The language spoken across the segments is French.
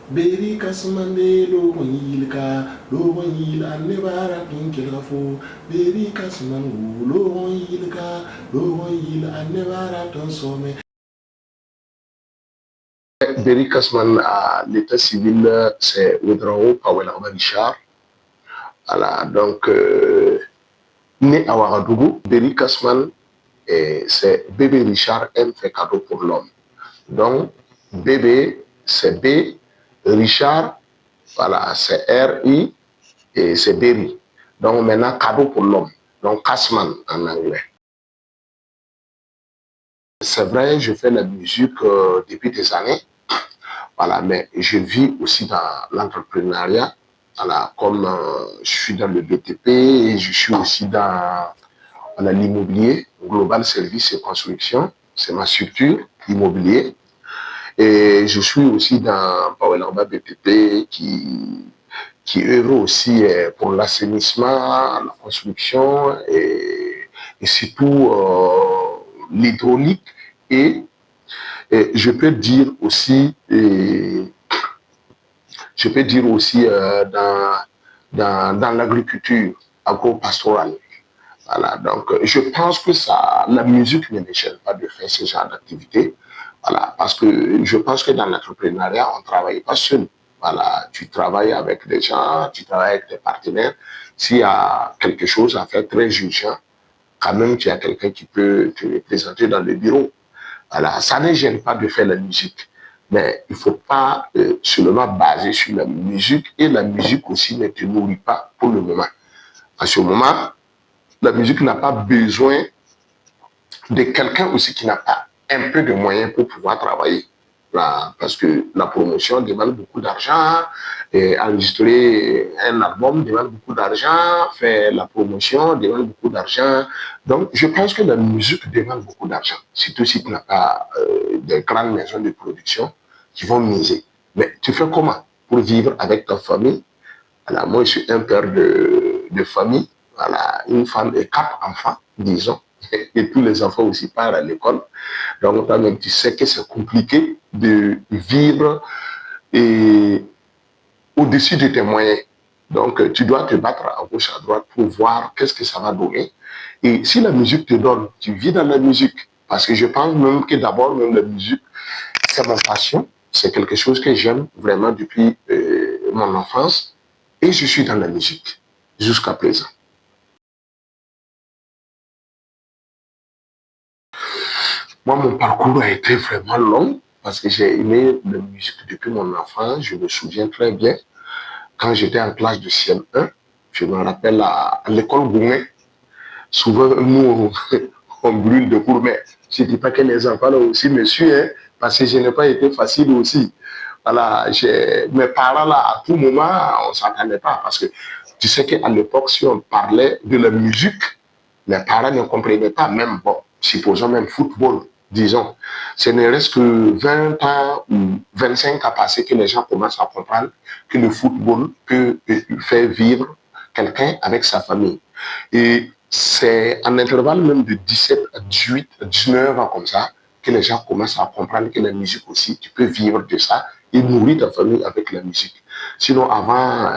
Beri kasmande logon yilka, logon yil annebara kinkilafo. Beri kasmangu logon yilka, logon yil annebara ton some. Beri Kasman à l'état civil, c'est Ouedraogo Pawelarba Richard. Voilà, donc, né à Ouagadougou, Beri Kasman, c'est bébé Richard M fait cadeau pour l'homme. Donc, bébé, c'est B, Richard, voilà, c'est R-I et c'est Berry. Donc, maintenant, cadeau pour l'homme. Donc, Kasman en anglais. C'est vrai, je fais la musique depuis des années, voilà, mais je vis aussi dans l'entrepreneuriat. Voilà, comme je suis dans le BTP et je suis aussi dans l'immobilier, Global Service et Construction, c'est ma structure immobilier. Et je suis aussi dans Powerlamba BTP qui œuvre aussi pour l'assainissement, la construction et surtout l'hydraulique. Et je peux dire aussi, dans l'agriculture agro-pastorale. Voilà, donc je pense que ça, la musique ne me gêne pas de faire ce genre d'activité. Voilà, parce que je pense que dans l'entrepreneuriat, on ne travaille pas seul. Voilà, tu travailles avec des gens, tu travailles avec des partenaires. S'il y a quelque chose à faire très urgent, quand même, tu as quelqu'un qui peut te représenter dans le bureau. Voilà, ça ne gêne pas de faire la musique. Mais il ne faut pas seulement baser sur la musique et la musique aussi ne te nourrit pas pour le moment. À ce moment, la musique n'a pas besoin de quelqu'un aussi qui n'a pas un peu de moyens pour pouvoir travailler. Là, parce que la promotion demande beaucoup d'argent, enregistrer un album demande beaucoup d'argent, faire la promotion demande beaucoup d'argent. Donc, je pense que la musique demande beaucoup d'argent, surtout si tu n'as pas de grandes maisons de production qui vont miser. Mais tu fais comment pour vivre avec ta famille? Alors, moi, je suis un père de famille, voilà, une femme et 4 enfants, disons, et tous les enfants aussi partent à l'école. Donc, toi-même, tu sais que c'est compliqué de vivre et au-dessus de tes moyens. Donc, tu dois te battre à gauche, à droite pour voir qu'est-ce que ça va donner. Et si la musique te donne, tu vis dans la musique. Parce que je pense même que d'abord, même la musique, c'est ma passion. C'est quelque chose que j'aime vraiment depuis mon enfance. Et je suis dans la musique jusqu'à présent. Moi, mon parcours a été vraiment long parce que j'ai aimé la musique depuis mon enfance. Je me souviens très bien quand j'étais en classe de CM1. Je me rappelle à l'école Gourmet. Souvent, nous, on brûle de cours, mais je ne dis pas que les enfants là aussi me suivent, hein, parce que je n'ai pas été facile aussi. Voilà, mes parents là, à tout moment, on ne s'entendait pas parce que tu sais qu'à l'époque, si on parlait de la musique, les parents ne comprenaient pas, même, bon, supposons même football, disons. Ce ne reste que 20 ans ou 25 ans passés que les gens commencent à comprendre que le football peut faire vivre quelqu'un avec sa famille. Et c'est en intervalle même de 17 à 18, à 19 ans comme ça que les gens commencent à comprendre que la musique aussi, tu peux vivre de ça et nourrir ta famille avec la musique. Sinon, avant,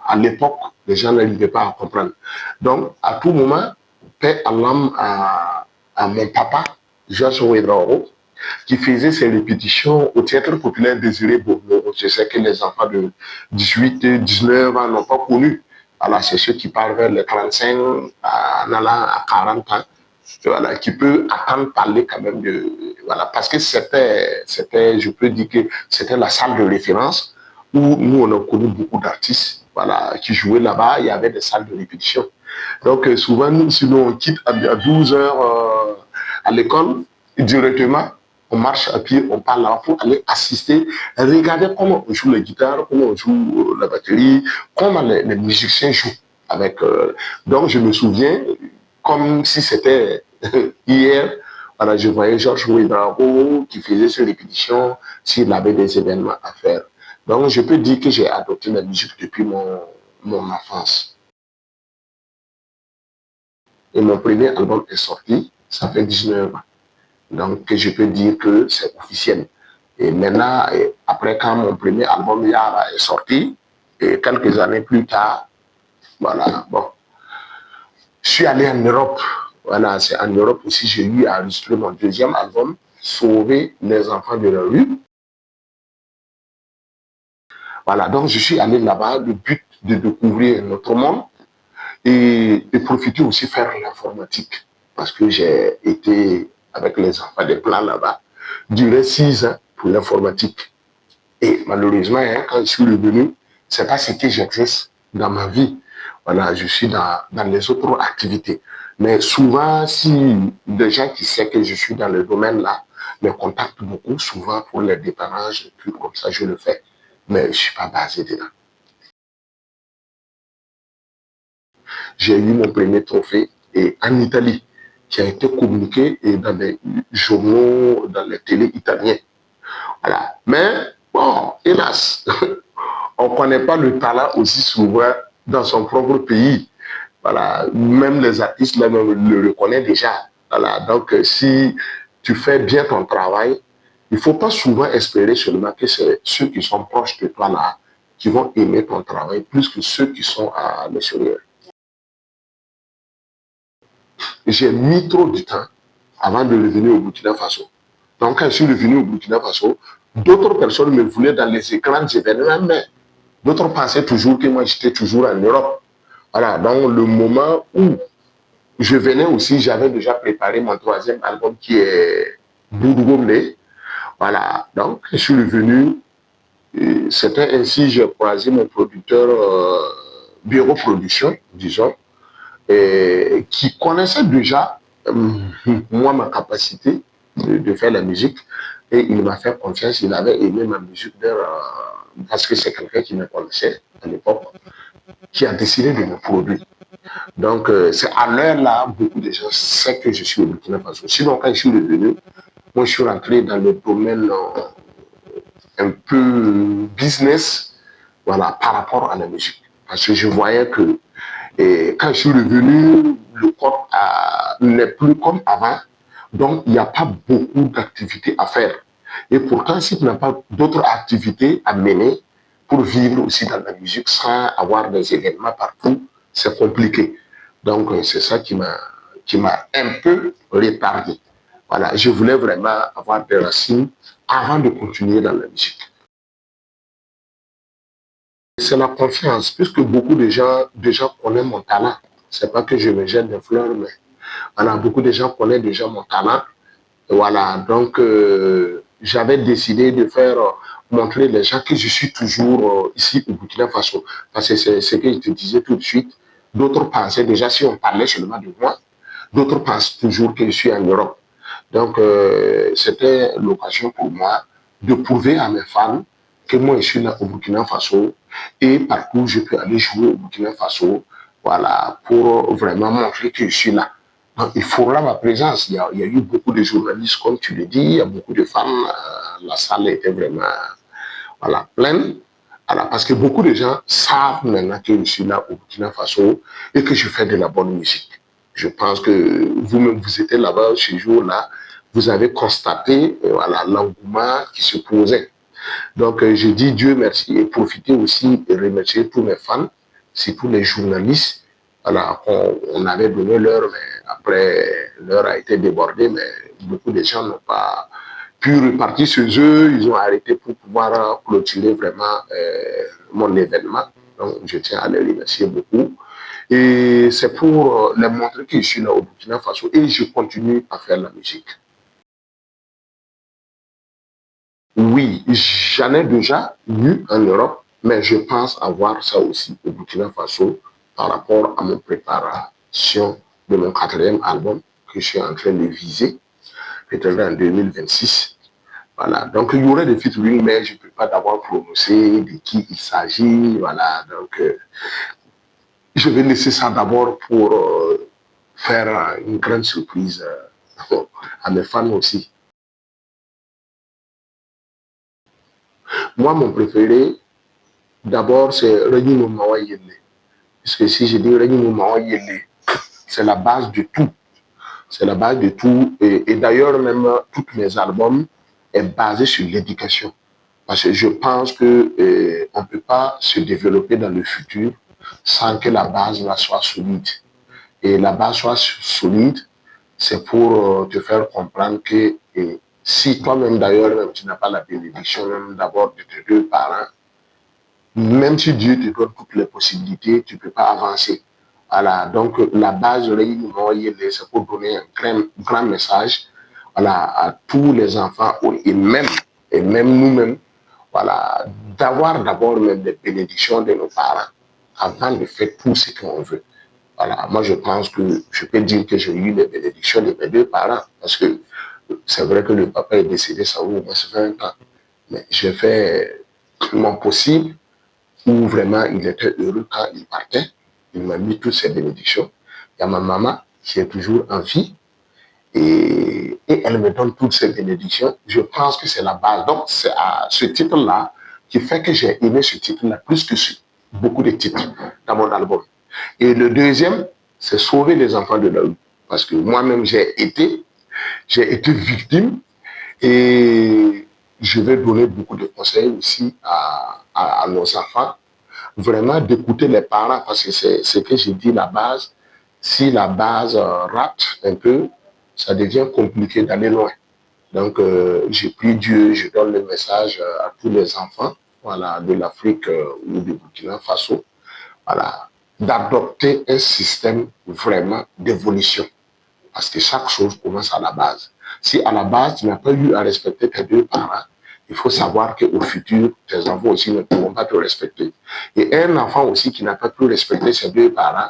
à l'époque, les gens n'arrivaient pas à comprendre. Donc, à tout moment, paix à l'âme à mon papa, Georges Ouedraogo, qui faisait ses répétitions au théâtre populaire Désiré Bourneau. Je sais que les enfants de 18 et 19 ans n'ont pas connu. Alors, c'est ceux qui parlent vers les 35, en allant à 40 ans, voilà, qui peut attendre parler quand même de. Voilà, parce que je peux dire que c'était la salle de référence où nous, on a connu beaucoup d'artistes, voilà, qui jouaient là-bas. Il y avait des salles de répétition. Donc, souvent, nous, si nous, on quitte à 12 heures à l'école, directement, on marche à pied, on parle là pour aller assister, regarder comment on joue la guitare, comment on joue la batterie, comment les musiciens jouent. Avec, donc, je me souviens, comme si c'était hier, voilà, je voyais Georges Ouedraogo qui faisait ses répétitions s'il avait des événements à faire. Donc, je peux dire que j'ai adopté la musique depuis mon enfance. Et mon premier album est sorti, ça fait 19 ans. Donc, je peux dire que c'est officiel. Et maintenant, après quand mon premier album Yara est sorti, et quelques années plus tard, voilà, bon, je suis allé en Europe. Voilà, c'est en Europe aussi j'ai eu à enregistrer mon deuxième album, Sauver les enfants de la rue. Voilà, donc je suis allé là-bas, le but de découvrir notre monde et profiter aussi faire l'informatique. Parce que j'ai été avec les enfants des plans là-bas, duré 6 ans pour l'informatique. Et malheureusement, hein, quand je suis revenu, c'est pas ce que j'exerce dans ma vie. Voilà, je suis dans les autres activités. Mais souvent, si des gens qui savent que je suis dans le domaine là me contactent beaucoup, souvent pour les dépannages, puis comme ça, je le fais. Mais je ne suis pas basé dedans. J'ai eu mon premier trophée et en Italie, qui a été communiqué et dans les journaux, dans les télés italiens. Voilà. Mais bon, hélas, on ne connaît pas le talent aussi souvent dans son propre pays. Voilà. Même les artistes là, le reconnaissent déjà. Voilà. Donc, si tu fais bien ton travail, il ne faut pas souvent espérer seulement que c'est ceux qui sont proches de toi là qui vont aimer ton travail plus que ceux qui sont à l'extérieur. J'ai mis trop de temps avant de revenir au Burkina Faso. Donc, quand je suis revenu au Burkina Faso, d'autres personnes me voulaient dans les écrans événements, mais d'autres pensaient toujours que moi, j'étais toujours en Europe. Voilà, donc le moment où je venais aussi, j'avais déjà préparé mon troisième album qui est Bourgogne. Voilà, donc je suis revenu. C'était ainsi, j'ai croisé mon producteur Bureau Production, disons, qui connaissait déjà moi ma capacité de faire la musique et il m'a fait confiance, il avait aimé ma musique parce que c'est quelqu'un qui me connaissait à l'époque, qui a décidé de me produire. Donc c'est à l'heure là, beaucoup de gens savent que je suis au Burkina Faso. Sinon quand je suis revenu, moi je suis rentré dans le domaine un peu business, voilà, par rapport à la musique. Parce que je voyais que et quand je suis revenu, le corps n'est plus comme avant. Donc, il n'y a pas beaucoup d'activités à faire. Et pourtant, si tu n'as pas d'autres activités à mener pour vivre aussi dans la musique sans avoir des événements partout, c'est compliqué. Donc, c'est ça qui m'a un peu retardé. Voilà, je voulais vraiment avoir des racines avant de continuer dans la musique. C'est la confiance, puisque beaucoup de gens déjà connaissent mon talent. C'est pas que je me jette des fleurs, mais voilà, beaucoup de gens connaissent déjà mon talent. Et voilà, donc j'avais décidé de faire montrer les gens que je suis toujours ici au Burkina Faso. Parce que c'est ce que je te disais tout de suite. D'autres pensaient déjà, si on parlait seulement de moi, d'autres pensent toujours que je suis en Europe. Donc, c'était l'occasion pour moi de prouver à mes fans que moi, je suis là au Burkina Faso et partout, je peux aller jouer au Burkina Faso, voilà, pour vraiment montrer que je suis là. Donc, il faudra ma présence. Il y a eu beaucoup de journalistes, comme tu le dis, il y a beaucoup de femmes. La salle était vraiment voilà, pleine. Alors, parce que beaucoup de gens savent maintenant que je suis là au Burkina Faso et que je fais de la bonne musique. Je pense que vous-même, vous étiez là-bas ce jour-là, vous avez constaté voilà, l'engouement qui se posait. Donc, je dis Dieu merci et profiter aussi et remercier tous mes fans, surtout les journalistes. Voilà, on avait donné l'heure, mais après, l'heure a été débordée, mais beaucoup de gens n'ont pas pu repartir chez eux. Ils ont arrêté pour pouvoir clôturer vraiment mon événement. Donc, je tiens à les remercier beaucoup. Et c'est pour leur montrer que je suis là au Burkina Faso et je continue à faire la musique. Oui, j'en ai déjà eu en Europe, mais je pense avoir ça aussi au Burkina Faso par rapport à mon préparation de mon quatrième album que je suis en train de viser, peut-être en 2026. Voilà, donc il y aurait des featuring, mais je ne peux pas d'abord prononcer de qui il s'agit. Voilà, donc je vais laisser ça d'abord pour faire une grande surprise à mes fans aussi. Moi, mon préféré, d'abord, c'est Reni Momawa Yele. Parce que si je dis Reni Momawa Yele, c'est la base de tout. C'est la base de tout. Et d'ailleurs, même tous mes albums, est basée sur l'éducation. Parce que je pense que on ne peut pas se développer dans le futur sans que la base là, soit solide. Et la base soit solide, c'est pour te faire comprendre que si toi-même d'ailleurs, même, tu n'as pas la bénédiction même d'abord de tes deux parents, même si Dieu te donne toutes les possibilités, tu ne peux pas avancer. Voilà, donc la base, c'est pour donner un grand message, voilà, à tous les enfants et même nous-mêmes, voilà, d'avoir d'abord même des bénédictions de nos parents avant de faire tout ce qu'on veut. Voilà, moi je pense que je peux dire que j'ai eu les bénédictions de mes deux parents parce que c'est vrai que le papa est décédé, ça vaut 20 ans, mais j'ai fait mon possible où vraiment il était heureux quand il partait. Il m'a mis toutes ses bénédictions. Il y a ma maman qui est toujours en vie et elle me donne toutes ses bénédictions. Je pense que c'est la base. Donc, c'est à ce titre-là qui fait que j'ai aimé ce titre-là plus que beaucoup de titres dans mon album. Et le deuxième, c'est sauver les enfants de la rue. Parce que moi-même, j'ai été victime et je vais donner beaucoup de conseils aussi à nos enfants. Vraiment d'écouter les parents parce que c'est ce que j'ai dit, la base. Si la base rate un peu, ça devient compliqué d'aller loin. Donc, j'ai pris Dieu, je donne le message à tous les enfants, voilà, de l'Afrique ou du Burkina Faso, voilà, d'adopter un système vraiment d'évolution. Parce que chaque chose commence à la base. Si à la base, tu n'as pas eu à respecter tes deux parents, il faut savoir qu'au futur, tes enfants aussi ne pourront pas te respecter. Et un enfant aussi qui n'a pas pu respecter ses deux parents,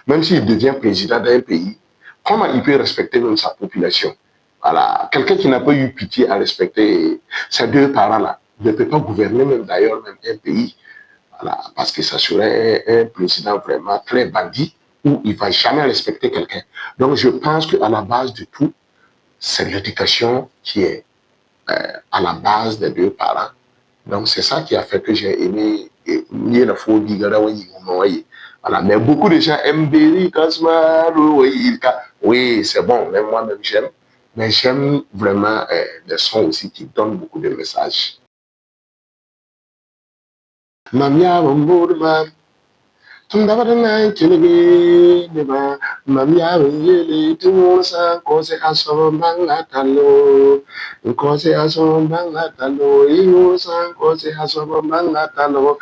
même s'il devient président d'un pays, comment il peut respecter même sa population? Voilà. Quelqu'un qui n'a pas eu pitié à respecter ses deux parents-là ne peut pas gouverner même d'ailleurs même un pays. Voilà, parce que ça serait un président vraiment très bandit où il ne va jamais respecter quelqu'un. Donc je pense qu'à la base de tout, c'est l'éducation qui est à la base des deux parents. Donc c'est ça qui a fait que j'ai aimé voilà. Mais beaucoup de gens aiment Berry, oui, c'est bon, même moi-même j'aime. Mais j'aime vraiment des sons aussi qui donnent beaucoup de messages. Mamia Mambourma, Tundavana Chinigi, Deba, Mamia Yeli, Timosa, Cose Asom Bangatalo, Cose Asom Bangatalo, Inosa, Cose Asom Bangatalo.